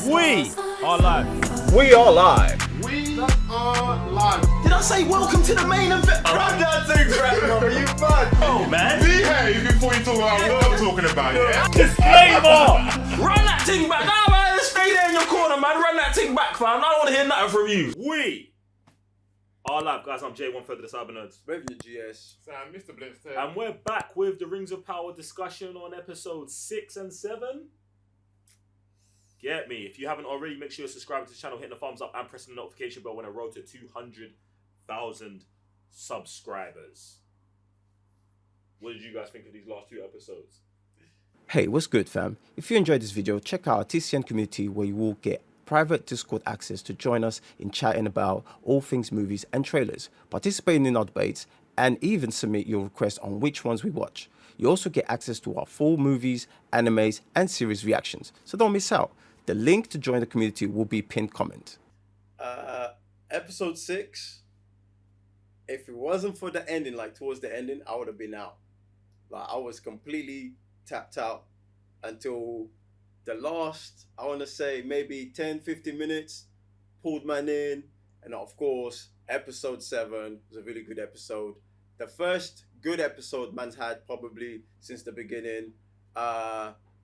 We are live. We are live. We are live. Did I say welcome to the main event? Run that thing, bro. You mad? Oh, man. Behave before you talk about what I'm talking about, yeah? Disclaimer. Run that thing back. Nah, man, stay there in your corner, man. Run that thing back, fam. I don't want to hear nothing from you. We are live, guys. I'm J.R.R, the Cyber Nerds. Revenue GS. Sam, Mr. Blitz there. And we're back with the Rings of Power discussion on episodes 6 and 7. Get me. If you haven't already, make sure you're subscribing to the channel, hitting the thumbs up, and pressing the notification bell when I road to 200,000 subscribers. What did you guys think of these last 2 episodes? Hey, what's good, fam? If you enjoyed this video, check out our TCN community where you will get private Discord access to join us in chatting about all things movies and trailers, participating in our debates, and even submit your requests on which ones we watch. You also get access to our full movies, animes, and series reactions, so don't miss out. The link to join the community will be pinned comment. Episode 6. If it wasn't for the ending, like towards the ending, I would have been out. Like I was completely tapped out until the last, I want to say maybe 10, 15 minutes, pulled man in. And of course, episode 7 was a really good episode. The first good episode man's had probably since the beginning.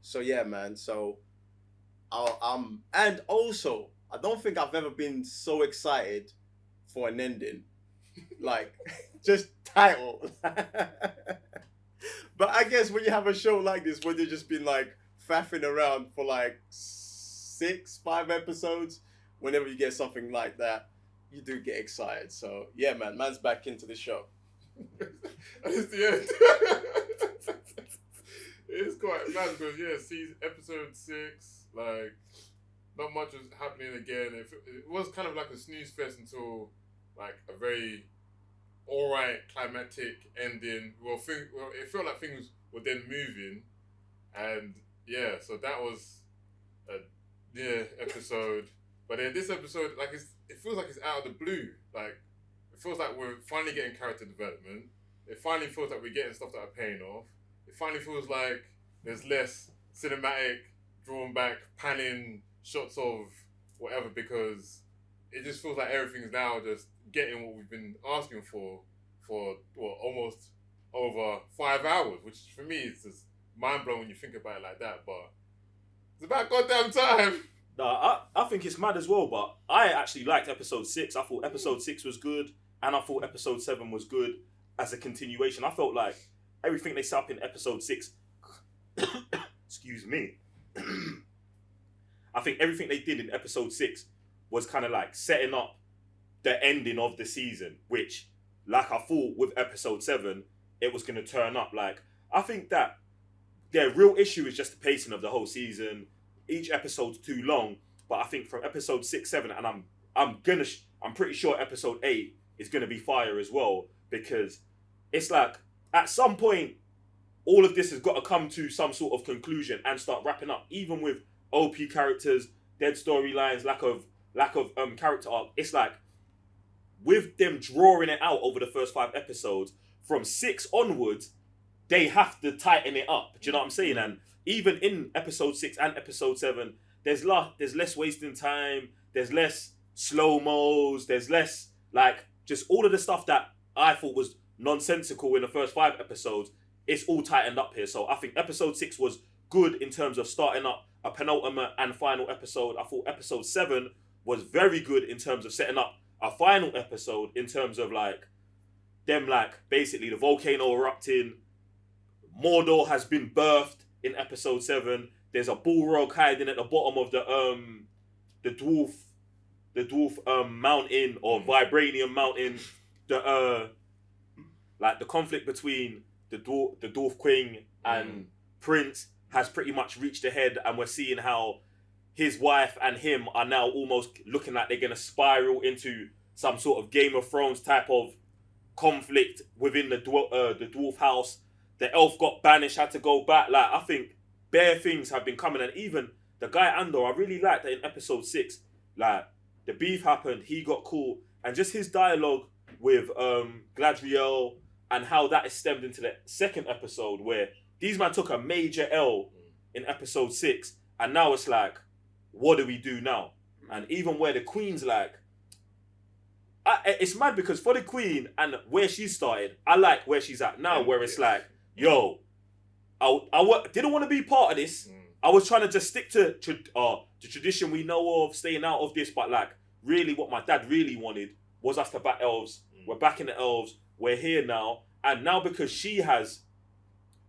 So yeah, man. So and also, I don't think I've ever been so excited for an ending. Like, just title. But I guess when you have a show like this, where you've just been like faffing around for like 5 episodes, whenever you get something like that, you do get excited. So yeah, man, man's back into the show. It's the end. It's quite mad because, yeah, see episode 6, like, not much was happening again. It was kind of like a snooze fest until, like, a very alright climactic ending. Well, it felt like things were then moving. And, yeah, so that was a episode. But then this episode, like, it feels like it's out of the blue. Like, it feels like we're finally getting character development. It finally feels like we're getting stuff that are paying off. It finally feels like there's less cinematic, drawn back, panning shots of whatever, because it just feels like everything's now just getting what we've been asking for almost over 5 hours, which for me is just mind-blowing when you think about it like that, but it's about goddamn time. No, I think it's mad as well, but I actually liked episode 6. I thought episode 6 was good, and I thought episode 7 was good as a continuation. I felt like everything they set up in episode 6, excuse me, I think everything they did in episode 6 was kind of like setting up the ending of the season, which, like I thought with episode 7, it was going to turn up. Like, I think that their real issue is just the pacing of the whole season. Each episode's too long, but I think from episode 6, 7, and I'm pretty sure episode 8 is gonna be fire as well, because it's like at some point all of this has got to come to some sort of conclusion and start wrapping up. Even with OP characters, dead storylines, lack of character arc. It's like with them drawing it out over the first 5 episodes, from 6 onwards, they have to tighten it up. Do you know what I'm saying? And even in episode 6 and episode 7, there's less wasting time, there's less slow-mos, there's less, like, just all of the stuff that I thought was nonsensical in the first 5 episodes, it's all tightened up here. So I think episode 6 was good in terms of starting up a penultimate and final episode. I thought episode 7 was very good in terms of setting up a final episode, in terms of, like, them, like, basically the volcano erupting, Mordor has been birthed in episode 7. There's a Balrog hiding at the bottom of the dwarf mountain, or vibranium mountain. The conflict between the dwarf king and prince has pretty much reached a head, and we're seeing how his wife and him are now almost looking like they're gonna spiral into some sort of Game of Thrones type of conflict within the dwarf house. The elf got banished, had to go back. Like, I think bare things have been coming, and even the guy Andor, I really liked that in episode 6. Like, the beef happened, he got cool, and just his dialogue with Gladriel, and how that is stemmed into the second episode, where these men took a major L in episode 6, and now it's like what do we do now? And even where the Queen's like, it's mad because for the Queen and where she started, I like where she's at now, where it's like, yo, I didn't want to be part of this. I was trying to just stick to the tradition we know of, staying out of this, but like really what my dad really wanted was us to back elves. We're backing the elves. We're here now. And now because she has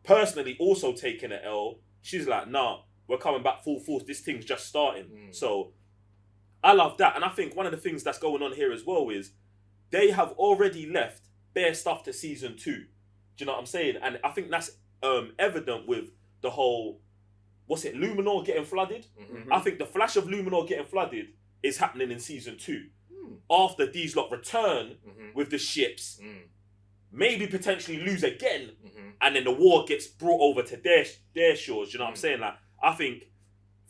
personally also taken an L, she's like, nah, we're coming back full force. This thing's just starting. So I love that. And I think one of the things that's going on here as well is they have already left bare stuff to season 2. Do you know what I'm saying? And I think that's evident with the whole, what's it, Númenor getting flooded? I think the flash of Númenor getting flooded is happening in season 2. After these lot return with the ships, maybe potentially lose again, and then the war gets brought over to their shores. You know what I'm saying? Like, I think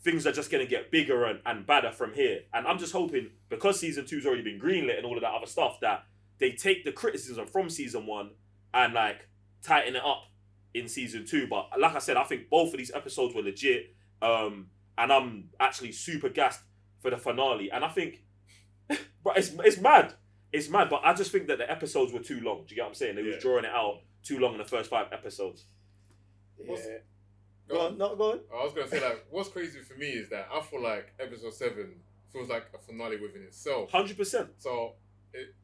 things are just going to get bigger and badder from here. And I'm just hoping, because season 2's already been greenlit and all of that other stuff, that they take the criticism from season 1 and like tighten it up in season 2. But like I said, I think both of these episodes were legit. And I'm actually super gassed for the finale. And I think, but it's mad. It's mad, but I just think that the episodes were too long. Do you get what I'm saying? They was drawing it out too long in the first 5 episodes. Yeah. Go on. I was going to say, like, what's crazy for me is that I feel like episode 7 feels like a finale within itself. 100%. So it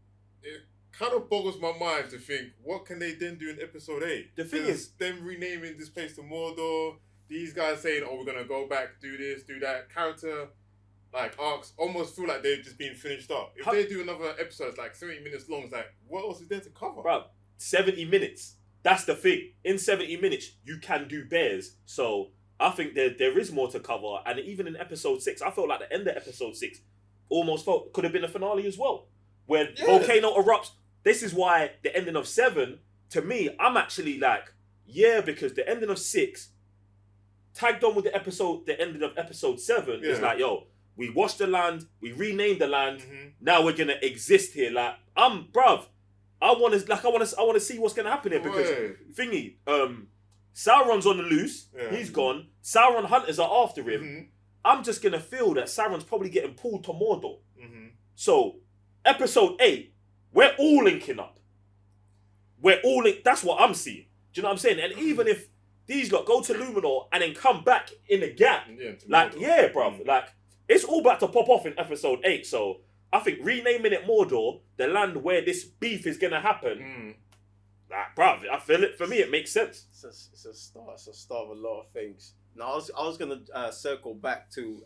kind of boggles my mind to think, what can they then do in episode 8? The thing is, them renaming this place to Mordor, these guys saying, oh, we're going to go back, do this, do that. Character, like, arcs almost feel like they've just been finished up. If they do another episode, it's like 70 minutes long, it's like, what else is there to cover? Bro, 70 minutes. That's the thing. In 70 minutes, you can do bears. So I think there is more to cover. And even in episode 6, I felt like the end of episode 6 almost could have been a finale as well. Where volcano erupts. This is why the ending of 7, to me, I'm actually like, because the ending of 6 tagged on with the ending of episode 7 is like, yo, we washed the land, we renamed the land, now we're gonna exist here. Like, bruv, I wanna see what's gonna happen here because thingy, Sauron's on the loose, he's gone, Sauron hunters are after him. I'm just gonna feel that Sauron's probably getting pulled to Mordor. So, episode 8, we're all linking up. That's what I'm seeing. Do you know what I'm saying? And even if these lot go to Númenor and then come back in the gap, bruv, like, it's all about to pop off in episode 8. So I think renaming it Mordor, the land where this beef is gonna happen, like, bruv, I feel it. For me, it makes sense. It's a start of a lot of things. Now I was gonna circle back to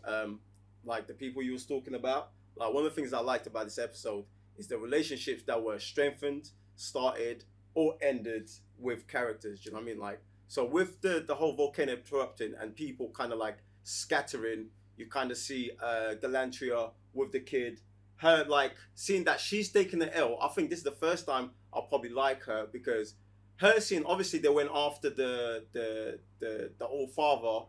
like the people you was talking about. Like, one of the things I liked about this episode is the relationships that were strengthened, started, or ended with characters. Do you know what I mean? Like, so with the whole volcano erupting and people kind of like scattering, you kind of see Galantria with the kid, her like seeing that she's taking the L. I think this is the first time I'll probably like her, because her seeing, obviously they went after the old father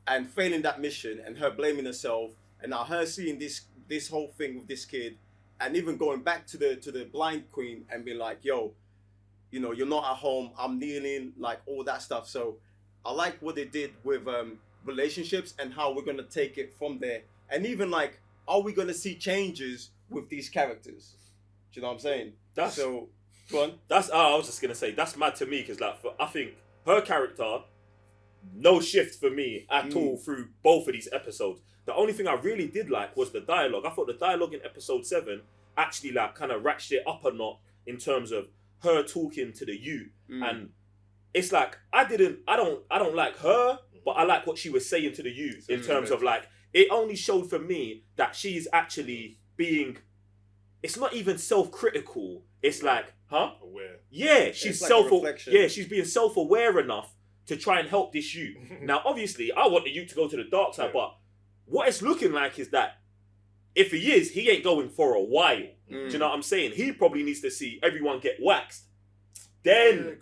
and failing that mission, and her blaming herself, and now her seeing this whole thing with this kid, and even going back to the blind queen and being like, yo, you know, you're not at home, I'm kneeling, like all that stuff. So I like what they did with relationships and how we're gonna take it from there. And even like, are we gonna see changes with these characters? Do you know what I'm saying? So go on. I was just gonna say, that's mad to me, because like, I think her character, no shift for me at all through both of these episodes. The only thing I really did like was the dialogue. I thought the dialogue in episode 7 actually like kind of ratcheted it up a knot in terms of her talking to the youth. And it's like, I don't like her, but I like what she was saying to the youth in terms of like, it only showed for me that she's actually being, it's not even self-critical. It's like, aware. Yeah, she's she's being self-aware enough to try and help this youth. Now, obviously, I want the youth to go to the dark side, but what it's looking like is that if he is, he ain't going for a while. Do you know what I'm saying? He probably needs to see everyone get waxed. Then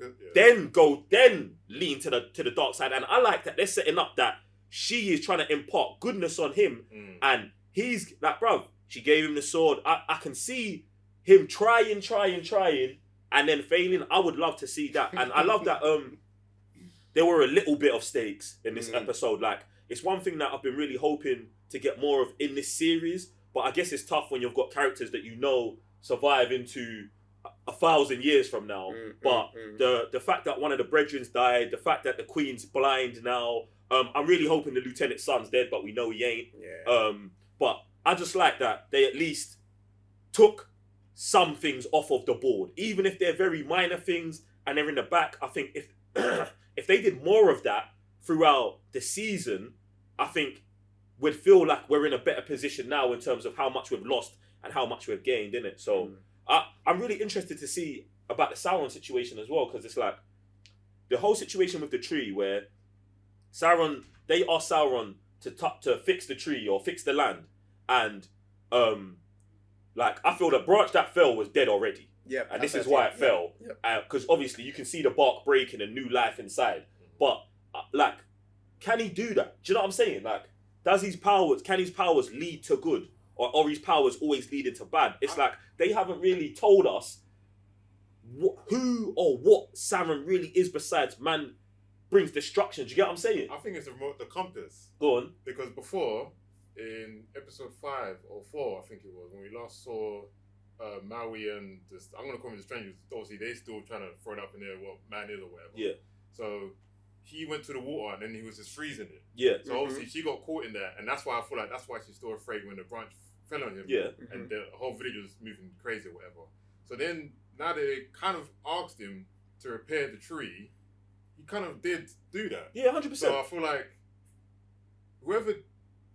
lean to the dark side. And I like that they're setting up that she is trying to impart goodness on him. And he's like, bruv, she gave him the sword. I can see him trying, and then failing. I would love to see that. And I love that there were a little bit of stakes in this episode. Like, it's one thing that I've been really hoping to get more of in this series. But I guess it's tough when you've got characters that you know survive into 1,000 years from now. But the fact that one of the brethrens died, the fact that the Queen's blind now, I'm really hoping the Lieutenant's son's dead, but we know he ain't. Yeah. But I just like that they at least took some things off of the board, even if they're very minor things and they're in the back. I think if if they did more of that throughout the season, I think we'd feel like we're in a better position now in terms of how much we've lost and how much we've gained in it. So I'm really interested to see about the Sauron situation as well, because it's like the whole situation with the tree where Sauron, they asked Sauron to fix the tree or fix the land, and like I feel the branch that fell was dead already. Yeah, and this is why it fell, because obviously you can see the bark breaking and new life inside. But like, can he do that? Do you know what I'm saying? Like, can his powers lead to good, or are his powers always leading to bad? It's like they haven't really told us who or what Sauron really is besides man brings destruction. Do you get what I'm saying? I think it's the compass. Go on. Because before, in episode 5 or 4, I think it was, when we last saw Maui and I'm going to call them the strangers, obviously they still trying to throw it up in there what man is or whatever. Yeah. So he went to the water and then he was just freezing it. Yeah. So obviously she got caught in there, and that's why I feel like that's why she's still afraid when the branch fell on him. Yeah. And the whole village was moving crazy or whatever. So then now they kind of asked him to repair the tree, he kind of did do that. Yeah, 100%. So I feel like whoever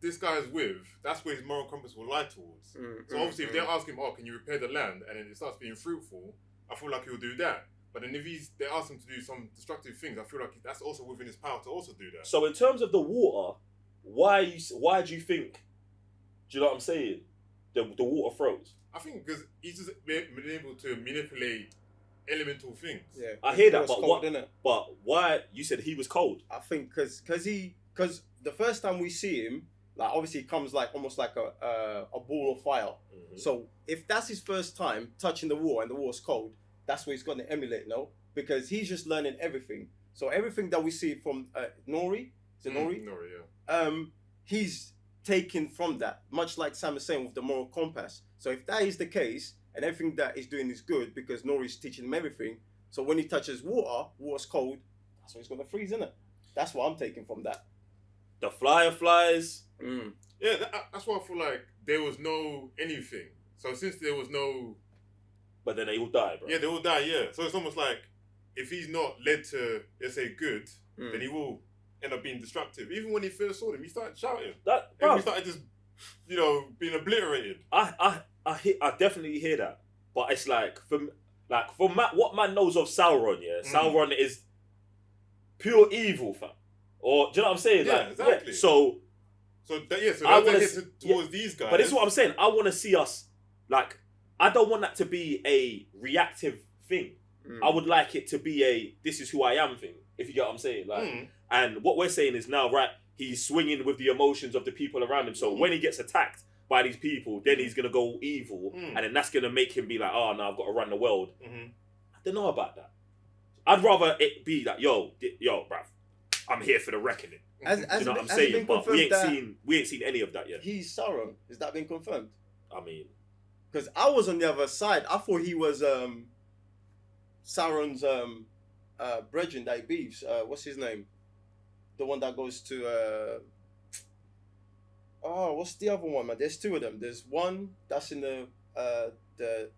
this guy is with, that's where his moral compass will lie towards. So obviously if they ask him, can you repair the land, and then it starts being fruitful, I feel like he'll do that. But then if they ask him to do some destructive things, I feel like that's also within his power to also do that. So in terms of the water, why do you think, do you know what I'm saying, the water froze? I think because he's just been able to manipulate elemental things. Yeah, I hear that, it was but cold, what? innit? But why? You said he was cold. I think because the first time we see him, like obviously he comes like almost like a ball of fire. So if that's his first time touching the water and the water's cold, that's what he's going to emulate, no? Because he's just learning everything. So everything that we see from Nori, is it Nori? Nori, yeah. He's taken from that, much like Sam is saying with the moral compass. So if that is the case, and everything that he's doing is good because Nori's teaching him everything, so when he touches water's cold, that's when he's going to freeze, innit? That's what I'm taking from that. The flyer flies. Yeah, that's why I feel like there was no anything. So since there was no... But then they all die, bro. Yeah, they all die, yeah. So it's almost like if he's not led to, let's say, good, then he will end up being destructive. Even when he first saw them, he started shouting. He started just, being obliterated. I definitely hear that. But it's like, from what man knows of Sauron, Sauron is pure evil, fam. Or, do you know what I'm saying? Yeah, like, exactly. Yeah, so I want to towards these guys. But this is what I'm saying. I want to see us, like, I don't want that to be a reactive thing. I would like it to be a this is who I am thing, if you get what I'm saying. Like, and what we're saying is now, right, he's swinging with the emotions of the people around him. So when he gets attacked by these people, then he's going to go evil. And then that's going to make him be like, oh, no, I've got to run the world. I don't know about that. I'd rather it be like, yo, bruv, I'm here for the reckoning. You know what I'm saying? But we ain't seen any of that yet. He's Sauron. Has that been confirmed? I mean, because I was on the other side. I thought he was Sauron's brethren that he beefs. What's his name? The one that goes to what's the other one, man? There's two of them. There's one that's in the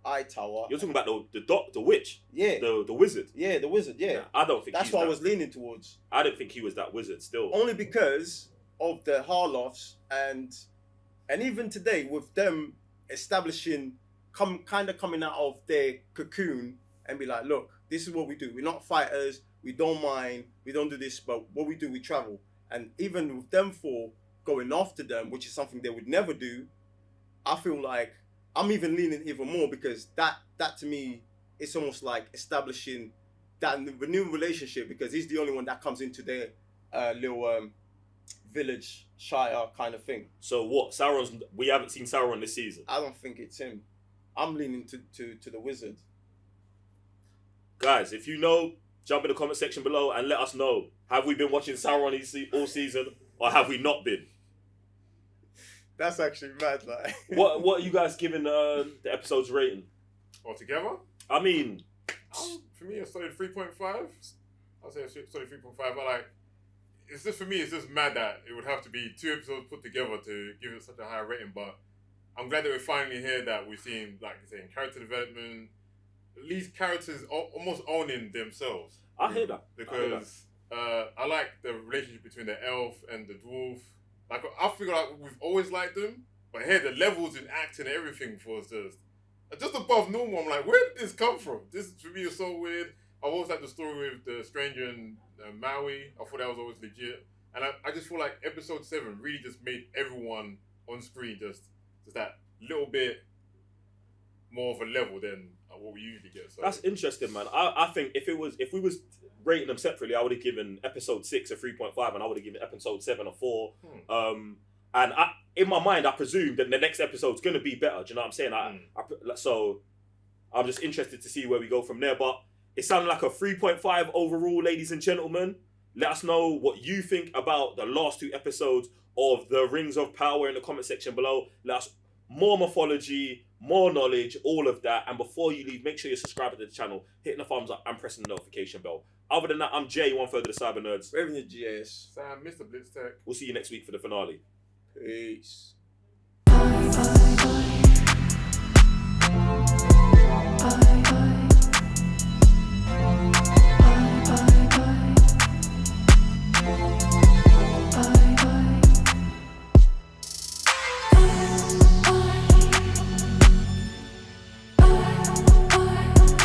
eye tower. You're talking about the witch? Yeah. The wizard? Yeah, the wizard, yeah. Nah, I don't think that's what I was leaning towards. I don't think he was that wizard still. Only because of the Harloffs and even today with them establishing, kind of coming out of their cocoon and be like, look, this is what we do. We're not fighters. We don't mind. We don't do this, but what we do, we travel. And even with them four going after them, which is something they would never do, I feel like I'm even leaning even more because that to me, it's almost like establishing that renewed relationship because he's the only one that comes into their little village, shire kind of thing. So what? We haven't seen Sauron this season? I don't think it's him. I'm leaning to the wizard. Guys, if you know, jump in the comment section below and let us know. Have we been watching Sauron all season or have we not been? That's actually mad. Like, What are you guys giving the episode's rating? Altogether, I mean, for me, a solid 3.5. I'll say a solid 3.5. I like. It's just for me. It's just mad that it would have to be 2 episodes put together to give it such a high rating. But I'm glad that we're finally here. That we've seen, like you're saying, character development. At least characters almost owning themselves. I hear that Because I like the relationship between the elf and the dwarf. Like I feel like we've always liked them, but here the levels in acting and everything was just above normal. I'm like, where did this come from? This for me is so weird. I always liked the story with the stranger and Maui. I thought that was always legit, and I just feel like episode 7 really just made everyone on screen just that little bit more of a level than what we usually get. So that's interesting, man. I think if we was rating them separately, I would have given episode 6 a 3.5, and I would have given episode 7 a 4. And in my mind, I presume that the next episode's gonna be better. Do you know what I'm saying? So I'm just interested to see where we go from there. But it sounded like a 3.5 overall, ladies and gentlemen. Let us know what you think about the last 2 episodes of the Rings of Power in the comment section below. Let us more mythology, more knowledge, all of that. And before you leave, make sure you're subscribed to the channel, hitting the thumbs up and pressing the notification bell. Other than that, I'm Jay, 1/3 of the Cyber Nerds. Raven the GS. Sam, Mr. Blitztech. We'll see you next week for the finale. Peace. I